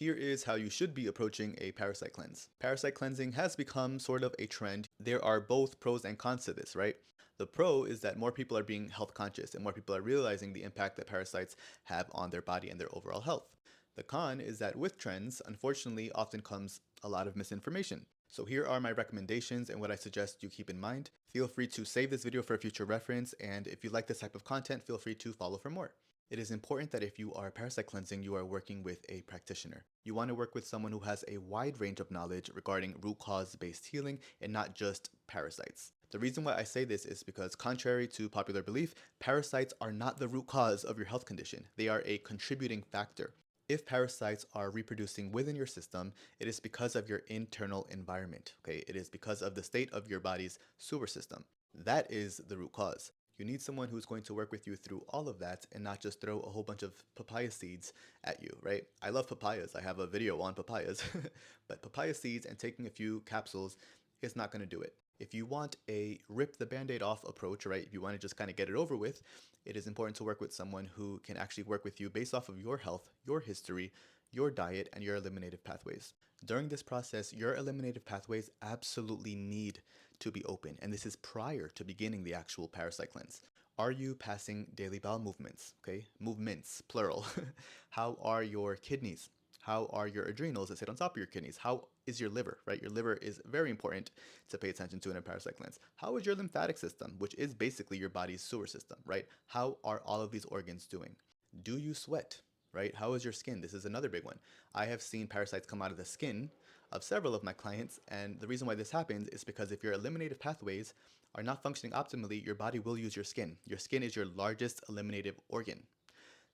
Here is how you should be approaching a parasite cleanse. Parasite cleansing has become sort of a trend. There are both pros and cons to this, right? The pro is that more people are being health conscious and more people are realizing the impact that parasites have on their body and their overall health. The con is that with trends, unfortunately, often comes a lot of misinformation. So here are my recommendations and what I suggest you keep in mind. Feel free to save this video for future reference, and if you like this type of content, feel free to follow for more. It is important that if you are parasite cleansing, you are working with a practitioner. You want to work with someone who has a wide range of knowledge regarding root cause based healing and not just parasites. The reason why I say this is because, contrary to popular belief, parasites are not the root cause of your health condition. They are a contributing factor. If parasites are reproducing within your system, it is because of your internal environment, okay? It is because of the state of your body's sewer system. That is the root cause. You need someone who's going to work with you through all of that and not just throw a whole bunch of papaya seeds at you, right? I love papayas. I have a video on papayas, but papaya seeds and taking a few capsules is not going to do it. If you want a rip the band-aid off approach, right? If you want to just kind of get it over with, it is important to work with someone who can actually work with you based off of your health, your history, your diet, and your eliminative pathways. During this process, your eliminative pathways absolutely need to be open, and this is prior to beginning the actual parasite cleanse. Are you passing daily bowel movements? Okay, movements, plural. How are your kidneys? How are your adrenals that sit on top of your kidneys? How is your liver, right? Your liver is very important to pay attention to in a parasite cleanse. How is your lymphatic system, which is basically your body's sewer system, right? How are all of these organs doing? Do you sweat, right? How is your skin? This is another big one. I have seen parasites come out of the skin of several of my clients, and the reason why this happens is because if your eliminative pathways are not functioning optimally, your body will use your skin. Your skin is your largest eliminative organ.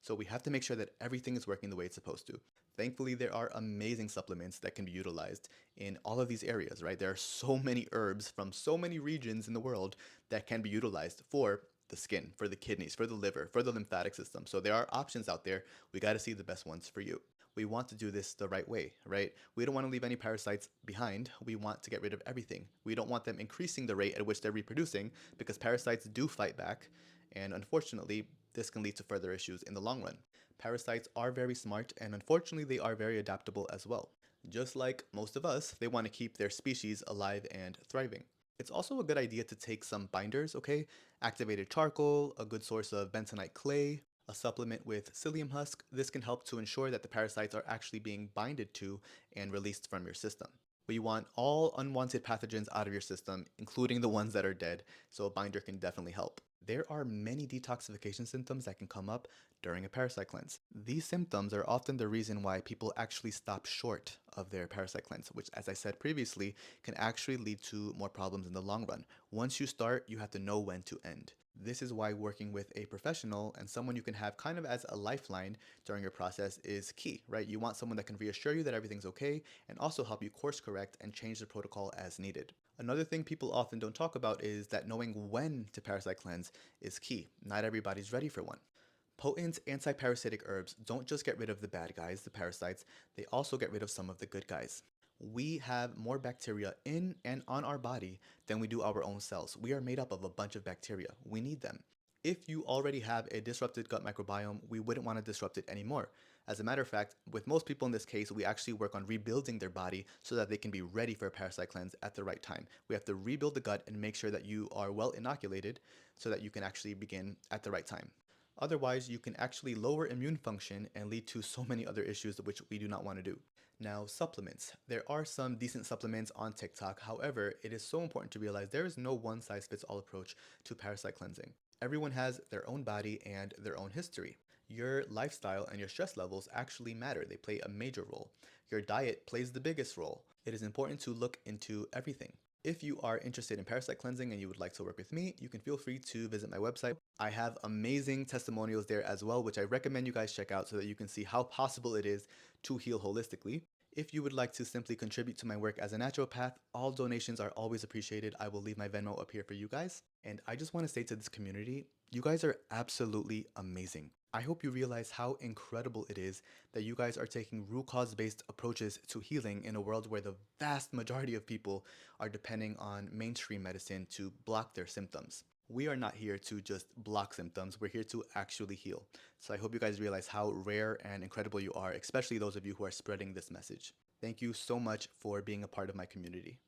So we have to make sure that everything is working the way it's supposed to. Thankfully, there are amazing supplements that can be utilized in all of these areas, right? There are so many herbs from so many regions in the world that can be utilized for the skin, for the kidneys, for the liver, for the lymphatic system. So there are options out there. We got to see the best ones for you. We want to do this the right way, right? We don't want to leave any parasites behind. We want to get rid of everything. We don't want them increasing the rate at which they're reproducing, because parasites do fight back. And unfortunately, this can lead to further issues in the long run. Parasites are very smart, and unfortunately they are very adaptable as well. Just like most of us, they want to keep their species alive and thriving. It's also a good idea to take some binders, okay? Activated charcoal, a good source of bentonite clay, a supplement with psyllium husk. This can help to ensure that the parasites are actually being binded to and released from your system. We want all unwanted pathogens out of your system, including the ones that are dead, so a binder can definitely help. There are many detoxification symptoms that can come up during a parasite cleanse. These symptoms are often the reason why people actually stop short of their parasite cleanse, which, as I said previously, can actually lead to more problems in the long run. Once you start, you have to know when to end. This is why working with a professional and someone you can have kind of as a lifeline during your process is key, right? You want someone that can reassure you that everything's okay and also help you course correct and change the protocol as needed. Another thing people often don't talk about is that knowing when to parasite cleanse is key. Not everybody's ready for one. Potent anti-parasitic herbs don't just get rid of the bad guys, the parasites, they also get rid of some of the good guys. We have more bacteria in and on our body than we do our own cells. We are made up of a bunch of bacteria. We need them. If you already have a disrupted gut microbiome, we wouldn't want to disrupt it anymore. As a matter of fact, with most people in this case, we actually work on rebuilding their body so that they can be ready for a parasite cleanse at the right time. We have to rebuild the gut and make sure that you are well inoculated so that you can actually begin at the right time. Otherwise, you can actually lower immune function and lead to so many other issues which we do not want to do. Now, supplements. There are some decent supplements on TikTok. However, it is so important to realize there is no one-size-fits-all approach to parasite cleansing. Everyone has their own body and their own history. Your lifestyle and your stress levels actually matter. They play a major role. Your diet plays the biggest role. It is important to look into everything. If you are interested in parasite cleansing and you would like to work with me, you can feel free to visit my website. I have amazing testimonials there as well, which I recommend you guys check out so that you can see how possible it is to heal holistically. If you would like to simply contribute to my work as a naturopath, all donations are always appreciated. I will leave my Venmo up here for you guys. And I just want to say to this community, you guys are absolutely amazing. I hope you realize how incredible it is that you guys are taking root cause based approaches to healing in a world where the vast majority of people are depending on mainstream medicine to block their symptoms. We are not here to just block symptoms, we're here to actually heal. So I hope you guys realize how rare and incredible you are, especially those of you who are spreading this message. Thank you so much for being a part of my community.